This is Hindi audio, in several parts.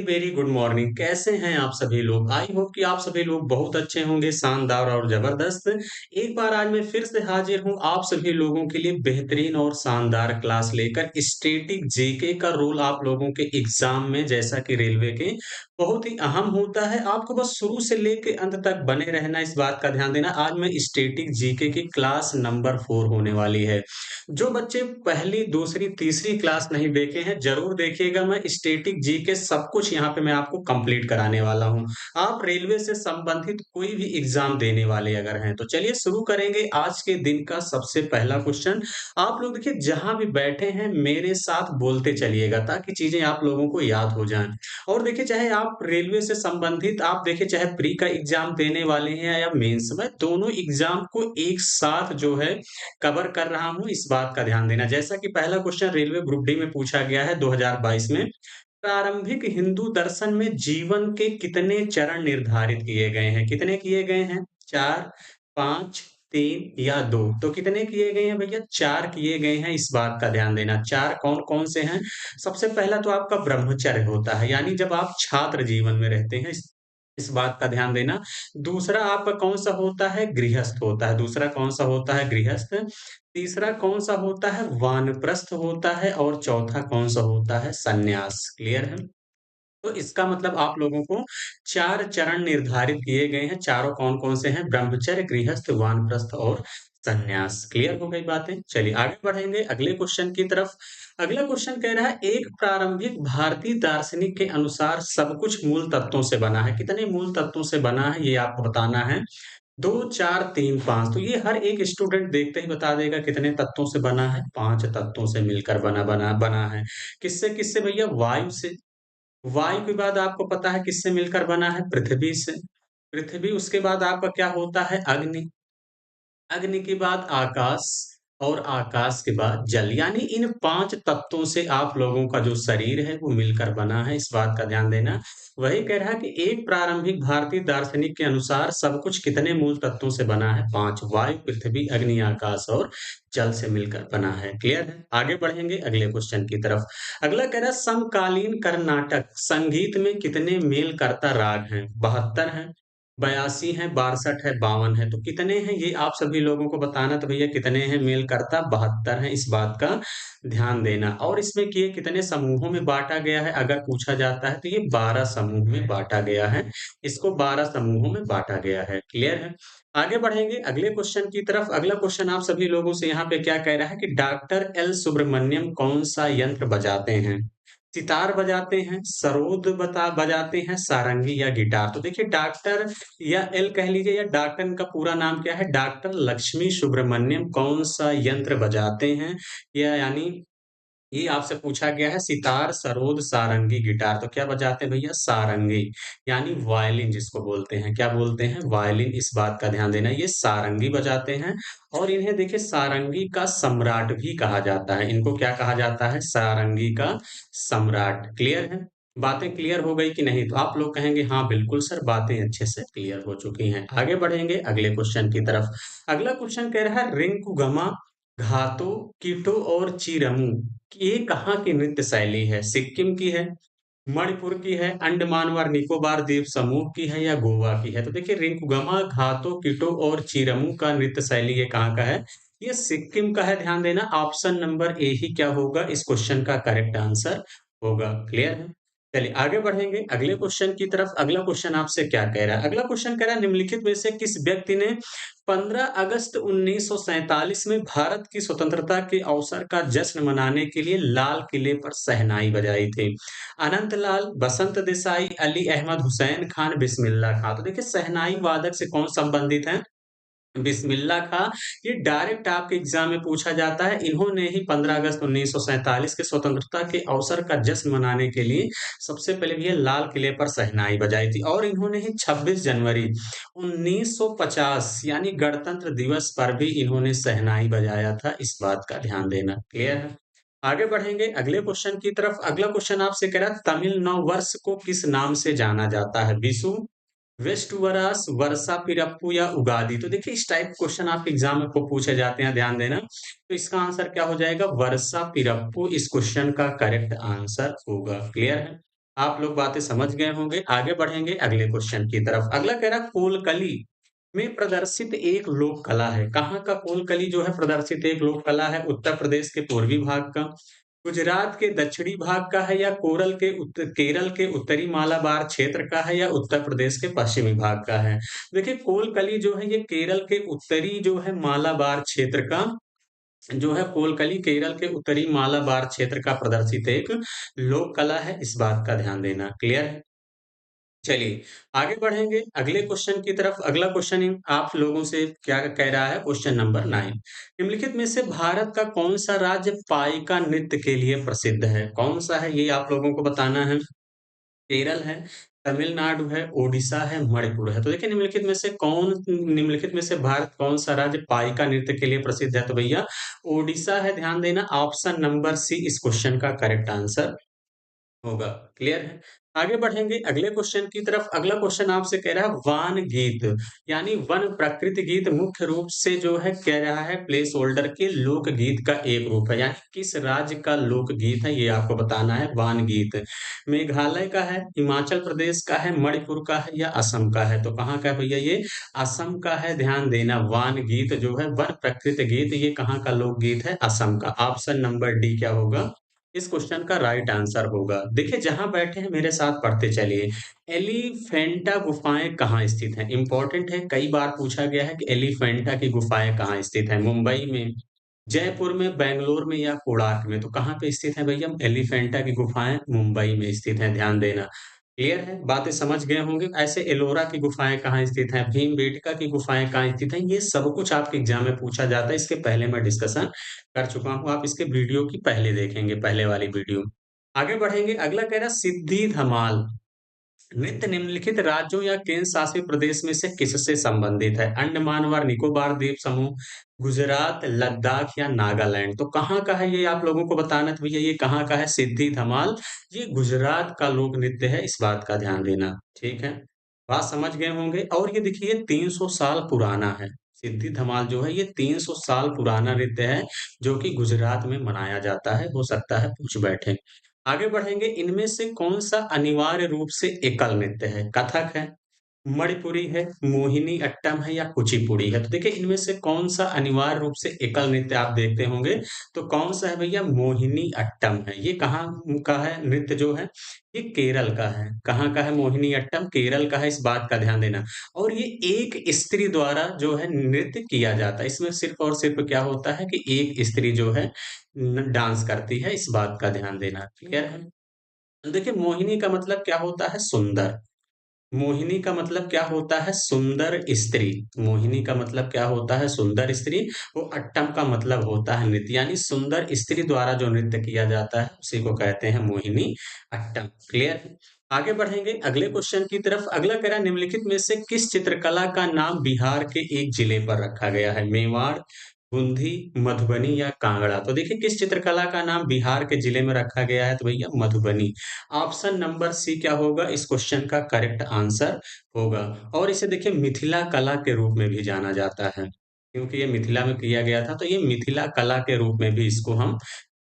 Very good morning. कैसे हैं आप सभी लोग? आई होप कि आप सभी लोग बहुत अच्छे होंगे, शानदार और जबरदस्त। एक बार आज मैं फिर से हाजिर हूँ आप सभी लोगों के लिए बेहतरीन और शानदार क्लास लेकर। स्टैटिक जीके का रोल आप लोगों के एग्जाम में, जैसा कि रेलवे के, बहुत ही अहम होता है। आपको बस शुरू से लेके अंत तक बने रहना, इस बात का ध्यान देना। आज मैं स्टैटिक जीके की क्लास नंबर 4 होने वाली है। जो बच्चे पहली, दूसरी, तीसरी क्लास नहीं देखे हैं, ज़रूर देखिएगा। मैं स्टैटिक जीके सब कुछ यहाँ पे मैं आपको कंप्लीट कराने वाला हूँ। आप रेलवे से संबंधित कोई भी एग्ज़ाम देने वाले अगर हैं, तो चलिए शुरू करेंगे आज के दिन का सबसे पहला क्वेश्चन। आप लोग देखिए जहाँ भी बैठे हैं मेरे साथ बोलते चलिएगा ताकि चीज़ें आप लोगों को याद हो जाएँ। और देखिए चाहे आप रेलवे से संबंधित, आप देखिए चाहे प्री का एग्ज़ाम देने वाले हैं या मेंस, मैं दोनों एग्ज़ाम को एक साथ जो है कवर कर रहा हूँ, इस बात का ध्यान देना। जैसा कि पहला क्वेश्चन रेलवे ग्रुप डी में पूछा गया है 2022 में, प्रारंभिक हिंदू दर्शन में जीवन के कितने चरण निर्धारित किए गए हैं? कितने किए गए हैं? 4, 5, 3 या 2? तो कितने किए गए हैं भैया? 4 किए गए हैं, इस बात का ध्यान देना। 4 कौन-कौन से हैं? सबसे पहला तो आपका ब्रह्मचर्य होता है, यानी जब आप छात्र जीवन में रहते हैं, इस बात का ध्यान देना। दूसरा आपका कौन-सा होता है? गृहस्थ होता है। दूसरा कौन-सा होता है? गृहस्थ। तीसरा कौन-सा होता है? वानप्रस्थ होता है और चौथा कौन-सा होता है? सन्यास। क्लियर है? तो इसका मतलब आप लोगों को 4 चरण निर्धारित किए गए हैं। चारों कौन-कौन से हैं? ब्रह्मचर्य, गृहस्थ, वानप्रस्थ और सन्यास। क्लियर हो गई बातें? चलिए आगे बढ़ेंगे अगले क्वेश्चन की तरफ। अगला क्वेश्चन कह रहा है, एक प्रारंभिक भारतीय दार्शनिक के अनुसार सब कुछ मूल तत्वों से बना है। कितने मूल तत्वों से बना है ये आपको बताना है। 2, 4, 3, 5, तो ये हर एक स्टूडेंट देखते ही बता देगा कितने तत्वों से बना है। 5 तत्वों से मिलकर बना बना बना है। किससे-किससे भैया? वायु से। वायु के बाद आपको पता है किससे मिलकर बना है? पृथ्वी से। पृथ्वी, उसके बाद आपका क्या होता है? अग्नि। अग्नि के बाद आकाश और आकाश के बाद जल, यानी इन 5 तत्वों से आप लोगों का जो शरीर है वो मिलकर बना है, इस बात का ध्यान देना। वही कह रहा है कि एक प्रारंभिक भारतीय दार्शनिक के अनुसार सब कुछ कितने मूल तत्वों से बना है? 5। वायु, पृथ्वी, अग्नि, आकाश और जल से मिलकर बना है। क्लियर है? आगे बढ़ेंगे अगले क्वेश्चन की तरफ। अगला कह रहा है, समकालीन कर्नाटक संगीत में कितने मेल करता राग हैं? 72 हैं, 82 हैं, 62 है, 52 है। तो कितने हैं ये आप सभी लोगों को बताना। तो भैया कितने हैं मेल करता? 72 हैं, इस बात का ध्यान देना। और इसमें कि ये कितने समूहों में बाँटा गया है अगर पूछा जाता है, तो ये 12 समूह में बाँटा गया है। इसको 12 समूहों में बाँटा गया है। क्लियर है? आगे बढ़ेंगे अगले क्वेश्चन की तरफ। अगला क्वेश्चन आप सभी लोगों से यहाँ पे क्या कह रहा है कि डॉक्टर एल सुब्रमण्यम कौन-सा यंत्र बजाते हैं? सितार बजाते हैं, सरोद बजाते हैं, सारंगी या गिटार। तो देखिए डॉक्टर या एल कह लीजिए या डॉक्टर, इनका पूरा नाम क्या है? डॉक्टर लक्ष्मी सुब्रमण्यम कौन-सा यंत्र बजाते हैं? या यानी ये आपसे पूछा गया है सितार, सरोद, सारंगी, गिटार, तो क्या बजाते हैं भैया? सारंगी, यानी वायलिन जिसको बोलते हैं। क्या बोलते हैं? वायलिन, इस बात का ध्यान देना। ये सारंगी बजाते हैं और इन्हें देखिए सारंगी का सम्राट भी कहा जाता है। इनको क्या कहा जाता है? सारंगी का सम्राट। क्लियर है? बातें क्लियर हो गई कि नहीं? तो आप लोग कहेंगे हाँ बिल्कुल सर, बातें अच्छे से क्लियर हो चुकी हैं। आगे बढ़ेंगे अगले क्वेश्चन की तरफ। अगला क्वेश्चन कह रहा है, रिंकुगमा, घातो, कीटो और चीरमू, ये कहाँ की नृत्य शैली है? सिक्किम की है, मणिपुर की है, अंडमान और निकोबार द्वीप समूह की है या गोवा की है? तो देखिए रिंकुगमा, घातो, कीटो और चीरमू का नृत्य शैली ये कहाँ का है? ये सिक्किम का है। ध्यान देना, ऑप्शन नंबर ए ही क्या होगा इस क्वेश्चन का करेक्ट आंसर होगा। क्लियर है? चलिए आगे बढ़ेंगे अगले क्वेश्चन की तरफ। अगला क्वेश्चन आपसे क्या कह रहा है? अगला क्वेश्चन कह रहा है, निम्नलिखित में से किस व्यक्ति ने 15 अगस्त 1947 में भारत की स्वतंत्रता के अवसर का जश्न मनाने के लिए लाल किले पर शहनाई बजाई थी? अनंत लाल, बसंत देसाई, अली अहमद हुसैन खान, बिस्मिल्लाह खां। तो देखिए शहनाई वादक से कौन संबंधित है? बिस्मिल्लाह खां। ये डायरेक्ट आपके एग्जाम में पूछा जाता है। इन्होंने ही 15 अगस्त 1947 के स्वतंत्रता के अवसर का जश्न मनाने के लिए सबसे पहले ये लाल किले पर शहनाई बजाई थी। और इन्होंने ही 26 जनवरी 1950 यानी गणतंत्र दिवस पर भी इन्होंने शहनाई बजाया था, इस बात का ध्यान देना। क्लियर है? आगे बढ़ेंगे अगले क्वेश्चन की तरफ। अगला क्वेश्चन आपसे कह रहा है, तमिल नव वर्ष को किस नाम से जाना जाता है? विषु, वेस्टुवरास, वर्षा, पिरप्पू या उगादि? तो देखिए इस टाइप क्वेश्चन आपके एग्जाम में को पूछे जाते हैं, ध्यान देना। तो इसका आंसर क्या हो जाएगा? वर्षा पिरप्पू इस क्वेश्चन का करेक्ट आंसर होगा। क्लियर है? आप लोग बातें समझ गए होंगे। आगे बढ़ेंगे अगले क्वेश्चन की तरफ। अगला कह रहा कोलकली में प्रदर्शित एक लोक कला है। कहाँ का कोलकली जो है प्रदर्शित एक लोक कला है? उत्तर प्रदेश के पूर्वी भाग का, गुजरात के दक्षिणी भाग का है, या केरल के उत्तरी मालाबार क्षेत्र का है, या उत्तर प्रदेश के पश्चिमी भाग का है? देखिए कोलकली जो है ये केरल के उत्तरी जो है मालाबार क्षेत्र का जो है कोलकली केरल के उत्तरी मालाबार क्षेत्र का प्रदर्शित एक लोक कला है। इस बात का ध्यान देना। क्लियर है? चलिए आगे बढ़ेंगे अगले क्वेश्चन की तरफ। अगला क्वेश्चन आप लोगों से क्या कह रहा है? क्वेश्चन नंबर 9, निम्नलिखित में से भारत का कौन सा राज्य पाइका नृत्य के लिए प्रसिद्ध है? कौन सा है ये आप लोगों को बताना है। केरल है, तमिलनाडु है, ओडिशा है, मणिपुर है। तो देखिए निम्नलिखित में से भारत कौन सा राज्य पाइका नृत्य के लिए प्रसिद्ध है? तो भैया ओडिशा है। ध्यान देना, ऑप्शन नंबर सी इस क्वेश्चन का करेक्ट आंसर होगा। क्लियर है? आगे बढ़ेंगे अगले क्वेश्चन की तरफ। अगला क्वेश्चन आपसे कह रहा है वान गीत यानी वन प्रकृति गीत मुख्य रूप से जो है कह रहा है प्लेस होल्डर के लोक गीत का एक रूप है, यानी किस राज्य का लोक गीत है ये आपको बताना है। वान गीत मेघालय का है, हिमाचल प्रदेश का है, मणिपुर का है, या असम का है? तो कहाँ का है भैया? ये असम का है। ध्यान देना, वान गीत जो है वन प्रकृति गीत, ये कहाँ का लोक गीत है? असम का। ऑप्शन नंबर डी क्या होगा इस क्वेश्चन का राइट आंसर होगा। देखिए जहां बैठे हैं मेरे साथ पढ़ते चलिए। एलिफेंटा गुफाएं कहाँ स्थित हैं? इंपॉर्टेंट है, कई बार पूछा गया है कि एलिफेंटा की गुफाएं कहाँ स्थित हैं। मुंबई में, जयपुर में, बेंगलोर में, या कोणार्क में? तो कहाँ पे स्थित है भैया? एलिफेंटा की गुफाएं मुंबई में स्थित हैं। ध्यान देना। क्लियर है? बातें समझ गए होंगे। ऐसे एलोरा की गुफाएं कहाँ स्थित हैं? भीमबेटका की गुफाएं कहाँ स्थित हैं? ये सब कुछ आपके एग्जाम में पूछा जाता है। इसके पहले मैं डिस्कशन कर चुका हूँ। आप इसके वीडियो की पहले देखेंगे, पहले वाली वीडियो। आगे बढ़ेंगे अगला कह रहा है सिद्धि धमाल नृत्य निम्नलिखित राज्यों या केंद्र शासित प्रदेश में से किससे संबंधित है? अंडमान व निकोबार द्वीप समूह, गुजरात, लद्दाख, या नागालैंड? तो कहाँ का है ये आप लोगों को बताना है। तो भैया ये कहाँ का है? सिद्धि धमाल ये गुजरात का लोक नृत्य है। इस बात का ध्यान देना। ठीक है, बात समझ गए होंगे। और ये देखिए 300 साल पुराना है। सिद्धि धमाल जो है ये 300 साल पुराना नृत्य है जो कि गुजरात में मनाया जाता है। हो सकता है पूछ बैठे। आगे बढ़ेंगे, इनमें से कौन सा अनिवार्य रूप से एकल नृत्य है? कथक है, मणिपुरी है, मोहिनी अट्टम है, या कुचिपुड़ी है? तो देखिए इनमें से कौन सा अनिवार्य रूप से एकल नृत्य आप देखते होंगे। तो कौन सा है भैया? मोहिनी अट्टम है। ये कहाँ का है नृत्य जो है? ये केरल का है। कहाँ का है मोहिनी अट्टम? केरल का है। इस बात का ध्यान देना। और ये एक स्त्री द्वारा जो है नृत्य किया जाता है। इसमें सिर्फ और सिर्फ क्या होता है कि एक स्त्री जो है डांस करती है। इस बात का ध्यान देना। क्लियर है? देखिए मोहिनी का मतलब क्या होता है? सुंदर। मोहिनी का मतलब क्या होता है? सुंदर स्त्री। मोहिनी का मतलब क्या होता है? सुंदर स्त्री। वो अट्टम का मतलब होता है नृत्य, यानी सुंदर स्त्री द्वारा जो नृत्य किया जाता है उसी को कहते हैं मोहिनी अट्टम। क्लियर? आगे बढ़ेंगे अगले क्वेश्चन की तरफ। अगला कह रहा है निम्नलिखित में से किस चित्रकला का नाम बिहार के एक जिले पर रखा गया है? मेवाड़, बूंदी, मधुबनी, या कांगड़ा? तो देखिए किस चित्रकला का नाम बिहार के जिले में रखा गया है? तो भैया मधुबनी। ऑप्शन नंबर सी क्या होगा इस क्वेश्चन का करेक्ट आंसर होगा। और इसे देखिए मिथिला कला के रूप में भी जाना जाता है, क्योंकि ये मिथिला में किया गया था, तो ये मिथिला कला के रूप में भी इसको हम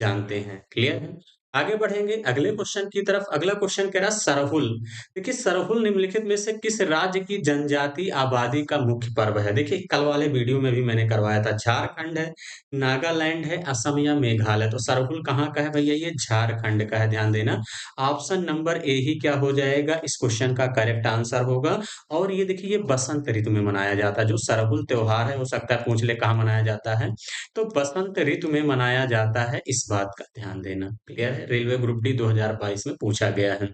जानते हैं। क्लियर है? आगे बढ़ेंगे अगले क्वेश्चन की तरफ। अगला क्वेश्चन कह रहा है सरहुल। देखिए सरहुल निम्नलिखित में से किस राज्य की जनजाति आबादी का मुख्य पर्व है? देखिए कल वाले वीडियो में भी मैंने करवाया था। झारखंड है, नागालैंड है, असम, या मेघालय? तो सरहुल कहाँ का है भैया? ये झारखंड का है। ध्यान देना। ऑप्शन नंबर ए ही क्या हो जाएगा इस क्वेश्चन का करेक्ट आंसर होगा। और ये देखिए ये बसंत ऋतु में मनाया जाता है। जो सरहुल त्योहार है, हो सकता है पूछ ले कहाँ मनाया जाता है, तो बसंत ऋतु में मनाया जाता है। इस बात का ध्यान देना। क्लियर है? रेलवे ग्रुप डी 2022 में पूछा गया है।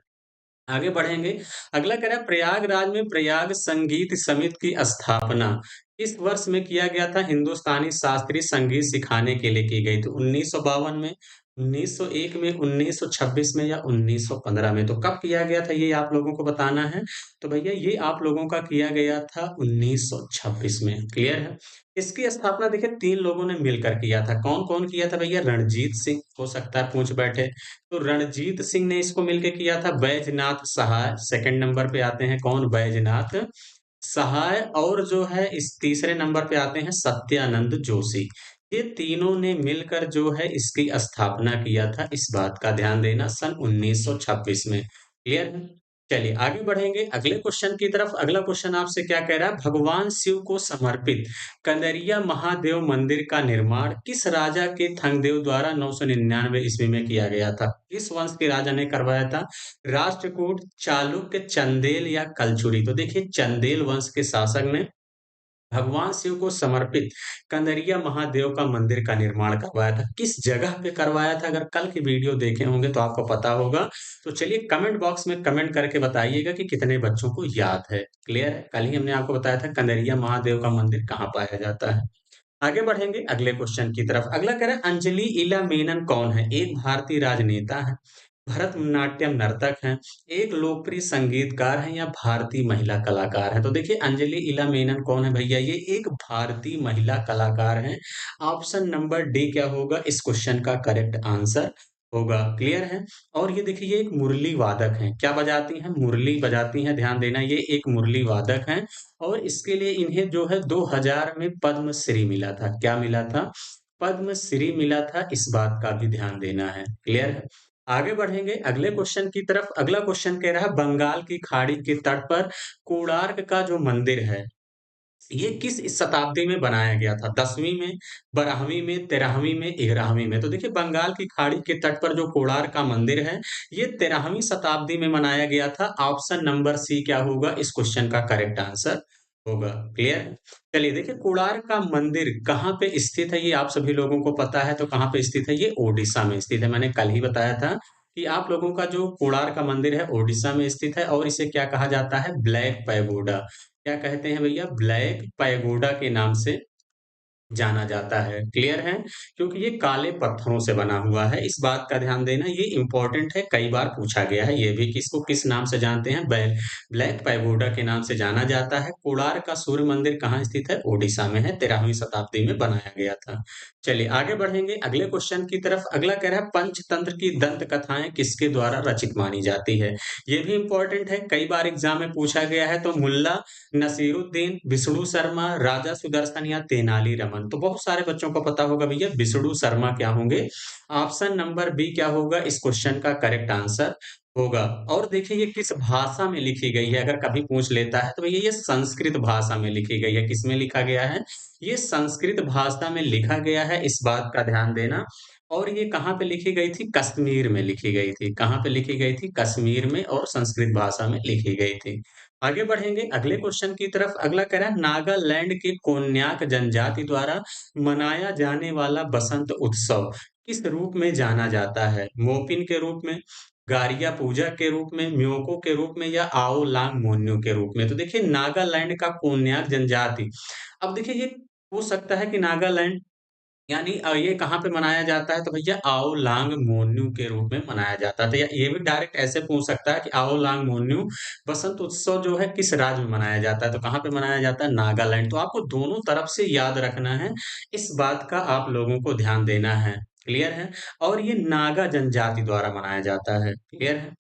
आगे बढ़ेंगे। अगला कह रहा है प्रयागराज में प्रयाग संगीत समिति की स्थापना इस वर्ष में किया गया था? हिंदुस्तानी शास्त्रीय संगीत सिखाने के लिए की गई थी? 1952 में, 1901 में, 1926 में, या 1915 में? तो कब किया गया था ये आप लोगों को बताना है। तो भैया ये आप लोगों का किया गया था 1926 में। क्लियर है? इसकी स्थापना देखिए 3 लोगों ने मिलकर किया था। कौन-कौन किया था भैया? रणजीत सिंह, हो सकता है पूछ बैठे। तो रणजीत सिंह ने इसको मिलके किया था। बैजनाथ सहाय सेकंड नंबर पे आते हैं। कौन? बैजनाथ सहाय। और जो है इस तीसरे नंबर पे आते हैं सत्यानंद जोशी। ये तीनों ने मिलकर जो है इसकी स्थापना किया था। इस बात का ध्यान देना सन 1926 में। क्लियर है? चलिए आगे बढ़ेंगे अगले क्वेश्चन की तरफ। अगला क्वेश्चन आपसे क्या कह रहा है? भगवान शिव को समर्पित कंदरिया महादेव मंदिर का निर्माण किस राजा के थंगदेव द्वारा 999 ईस्वी में किया गया था? किस वंश के राजा ने करवाया था? राष्ट्रकूट, चालुक्य, चंदेल या कलचुरी? तो देखिए चंदेल वंश के शासक ने भगवान शिव को समर्पित कंदरिया महादेव का मंदिर का निर्माण करवाया था। किस जगह पे करवाया था? अगर कल की वीडियो देखे होंगे तो आपको पता होगा। तो चलिए कमेंट बॉक्स में कमेंट करके बताइएगा कि कितने बच्चों को याद है। क्लियर है? कल ही हमने आपको बताया था कंदरिया महादेव का मंदिर कहाँ पाया जाता है। आगे बढ़ेंगे अगले क्वेश्चन की तरफ। अगला कह रहा है अंजलि इला मेनन कौन है? एक भारतीय राजनेता है, भरतनाट्यम नर्तक हैं, एक लोकप्रिय संगीतकार हैं या भारतीय महिला कलाकार हैं? तो देखिए अंजलि इला मेनन कौन है भैया? ये एक भारतीय महिला कलाकार हैं। ऑप्शन नंबर डी क्या होगा इस क्वेश्चन का करेक्ट आंसर होगा। क्लियर है? और ये देखिए ये एक मुरली वादक हैं। क्या बजाती हैं? मुरली बजाती हैं। ध्यान देना ये एक मुरली वादक हैं। और इसके लिए इन्हें जो है 2000 में पद्मश्री मिला था। क्या मिला था? पद्मश्री मिला था। इस बात का भी ध्यान देना है। क्लियर है? आगे बढ़ेंगे अगले क्वेश्चन की तरफ। अगला क्वेश्चन कह रहा है बंगाल की खाड़ी के तट पर कोणार्क का जो मंदिर है, ये किस शताब्दी में बनाया गया था? 10वीं में, 12वीं में, 13वीं में, 11वीं में? तो देखिए बंगाल की खाड़ी के तट पर जो कोणार्क का मंदिर है, ये 13वीं शताब्दी में बनाया गया था। ऑप्शन नंबर सी क्या होगा इस क्वेश्चन का करेक्ट आंसर होगा। क्लियर है? चलिए देखिए कोणार्क का मंदिर कहाँ पे स्थित है? ये आप सभी लोगों को पता है। तो कहाँ पे स्थित है? ये ओडिशा में स्थित है। मैंने कल ही बताया था कि आप लोगों का जो कोणार्क का मंदिर है ओडिशा में स्थित है और इसे क्या कहा जाता है? Black pagoda. क्या कहते हैं भैया? ब्लैक पैगोडा के नाम से जाना जाता है। क्लियर है? क्योंकि ये काले पत्थरों से बना हुआ है। इस बात का ध्यान देना ये इम्पोर्टेंट है, कई बार पूछा गया है ये भी कि इसको किस नाम से जानते हैं? ब्लैक पैगोडा के नाम से जाना जाता है। कोणार्क का सूर्य मंदिर कहाँ स्थित है? ओडिशा में है। 13वीं शताब्दी में बनाया गया था। चलिए आगे बढ़ेंगे अगले क्वेश्चन की तरफ। अगला कह रहा है पंचतंत्र की दंत कथाएं किसके द्वारा रचित मानी जाती है? ये भी इम्पोर्टेंट है, कई बार एग्जाम में पूछा गया है। तो मुल्ला नसीरुद्दीन, विष्णु शर्मा, राजा सुदर्शन या तेनाली रमन? तो बहुत सारे बच्चों को पता होगा भैया विष्णु शर्मा क्या होंगे। ऑप्शन नंबर बी क्या होगा इस क्वेश्चन का करेक्ट आंसर होगा। और देखिए ये किस भाषा में लिखी गई है? अगर कभी पूछ लेता है तो भैया ये संस्कृत भाषा में लिखी गई है। किसमें लिखा गया है? ये संस्कृत भाषा में लिखा गया है। इस बात का ध्यान देना। और ये कहाँ पे लिखी गई थी? कश्मीर में लिखी गई थी। कहाँ पे लिखी गई थी? कश्मीर में और संस्कृत भाषा में लिखी गई थी। आगे बढ़ेंगे अगले क्वेश्चन की तरफ। अगला कह रहा है नागालैंड के कोन्याक जनजाति द्वारा मनाया जाने वाला बसंत उत्सव किस रूप में जाना जाता है? मोपिन के रूप में, गारिया पूजा के रूप में, म्योको के रूप में या आओ लांग मोन्यू के रूप में? तो देखिए नागालैंड का कोन्याक जनजाति, अब देखिए ये हो सकता है कि नागालैंड यानी ये कहाँ पे मनाया जाता है? तो भैया आओ लांग मोन्यू के रूप में मनाया जाता है। तो ये भी डायरेक्ट ऐसे पूछ सकता है कि आओ लांग मोन्यू बसंत उत्सव जो है किस राज्य में मनाया जाता है? तो कहाँ पे मनाया जाता है? नागालैंड। तो आपको दोनों तरफ से याद रखना है। इस बात का आप लोगों को ध्यान देना है। क्लियर है? और ये नागा जनजाति द्वारा मनाया जाता है। क्लियर है?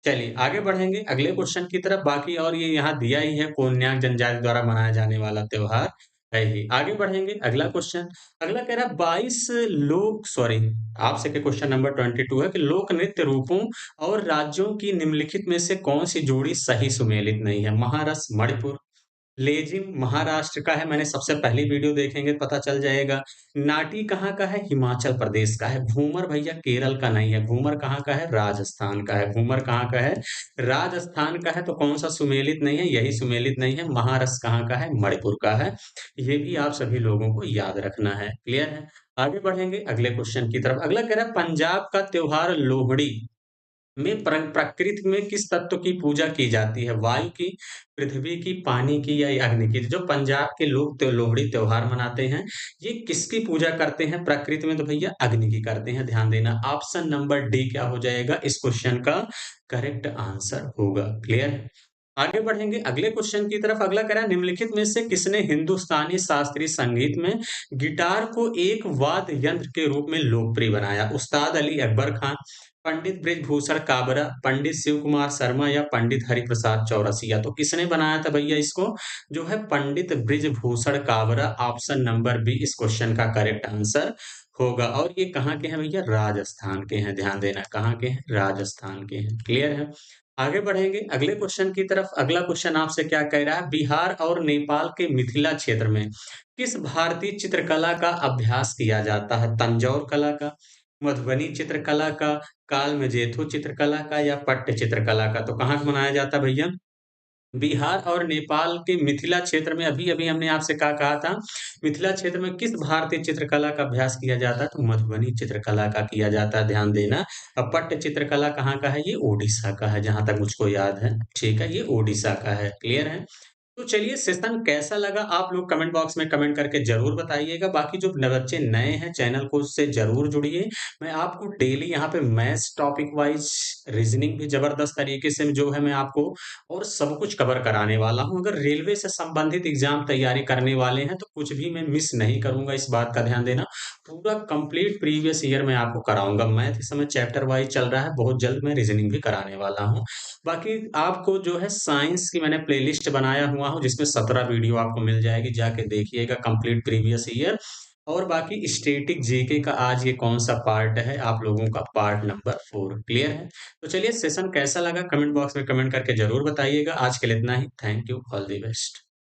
चलिए आगे बढ़ेंगे अगले क्वेश्चन की तरफ। बाकी और ये यहाँ दिया ही है कोन्याक जनजाति द्वारा मनाया जाने वाला त्योहार है ही। आगे बढ़ेंगे अगला क्वेश्चन। अगला कह रहा है 22 लोक सॉरी आपसे के क्वेश्चन नंबर 22 है कि लोक नृत्य रूपों और राज्यों की निम्नलिखित में से कौन सी जोड़ी सही सुमेलित नहीं है? महारस मणिपुर, लेजिम महाराष्ट्र का है। मैंने सबसे पहली वीडियो देखेंगे तो पता चल जाएगा। नाटी कहाँ का है? हिमाचल प्रदेश का है। घूमर भैया केरल का नहीं है। घूमर कहाँ का है? राजस्थान का है। घूमर कहाँ का है? राजस्थान का है। तो कौन सा सुमेलित नहीं है? यही सुमेलित नहीं है। महारस कहाँ का है? मणिपुर का है। ये भी आप सभी लोगों को याद रखना है। क्लियर है? आगे बढ़ेंगे अगले क्वेश्चन की तरफ। अगला कह रहा है पंजाब का त्योहार लोहड़ी में प्रकृति में किस तत्व की पूजा की जाती है? वायु की, पृथ्वी की, पानी की या अग्नि की? जो पंजाब के लोग लोहड़ी त्योहार मनाते हैं, ये किसकी पूजा करते हैं प्रकृति में? तो भैया अग्नि की करते हैं। ध्यान देना ऑप्शन नंबर डी क्या हो जाएगा इस क्वेश्चन का करेक्ट आंसर होगा। क्लियर है? आगे बढ़ेंगे अगले क्वेश्चन की तरफ। अगला कह रहा है निम्नलिखित में से किसने हिंदुस्तानी शास्त्रीय संगीत में गिटार को एक वाद्य यंत्र के रूप में लोकप्रिय बनाया? उस्ताद अली अकबर खान, पंडित बृजभूषण काबरा, पंडित शिव कुमार शर्मा या पंडित हरिप्रसाद चौरसिया? तो किसने बनाया था भैया इसको? जो है Pandit Brijbhushan Kabra. Option number B इस क्वेश्चन का करेक्ट आंसर होगा। और ये कहाँ के हैं भैया? राजस्थान के हैं। ध्यान देना कहाँ के हैं? राजस्थान के हैं। क्लियर है? आगे बढ़ेंगे अगले क्वेश्चन की तरफ। अगला क्वेश्चन आपसे क्या कह रहा है, बिहार और नेपाल के मिथिला क्षेत्र में किस भारतीय चित्रकला का अभ्यास किया जाता है? तंजौर कला का, मधुबनी चित्रकला का, कालमेजेथो चित्रकला का या पट्ट चित्रकला का? तो कहाँ मनाया जाता है भैया? बिहार और नेपाल के मिथिला क्षेत्र में अभी-अभी हमने आपसे क्या कहा था, मिथिला क्षेत्र में किस भारतीय चित्रकला का अभ्यास किया जाता है? तो मधुबनी चित्रकला का किया जाता है, ध्यान देना। अब पट्ट चित्रकला कहाँ का है? ये ओडिशा का है, जहाँ तक मुझको याद है। ठीक है, ये ओडिशा का है, क्लियर है? तो चलिए सेशन कैसा लगा आप लोग कमेंट बॉक्स में कमेंट करके ज़रूर बताइएगा। बाकी जो न बच्चे नए हैं चैनल को उससे ज़रूर जुड़िए। मैं आपको डेली यहाँ पे मैथ्स टॉपिक वाइज़ रीज़निंग भी ज़बरदस्त तरीके से जो है मैं आपको और सब कुछ कवर कराने वाला हूँ। अगर रेलवे से संबंधित एग्ज़ाम तैयारी करने वाले हैं तो कुछ भी मैं मिस नहीं करूँगा, इस बात का ध्यान देना। पूरा कंप्लीट प्रीवियस ईयर मैं आपको कराऊँगा। मैथ इस समय चैप्टर वाइज़ चल रहा है, बहुत जल्द मैं रीज़निंग भी कराने वाला हूँ। बाकी आपको जो है साइंस की मैंने प्लेलिस्ट बनाया हुआ हूँ जिसमें 17 वीडियो आपको मिल जाएगी, जाके देखिएगा कंप्लीट प्रीवियस ईयर। और बाकी स्टैटिक जीके का आज ये कौन-सा पार्ट है आप लोगों का, पार्ट नंबर 4 क्लियर है? तो चलिए सेशन कैसा लगा कमेंट बॉक्स में कमेंट करके ज़रूर बताइएगा। आज के लिए इतना ही। Thank you, all the best.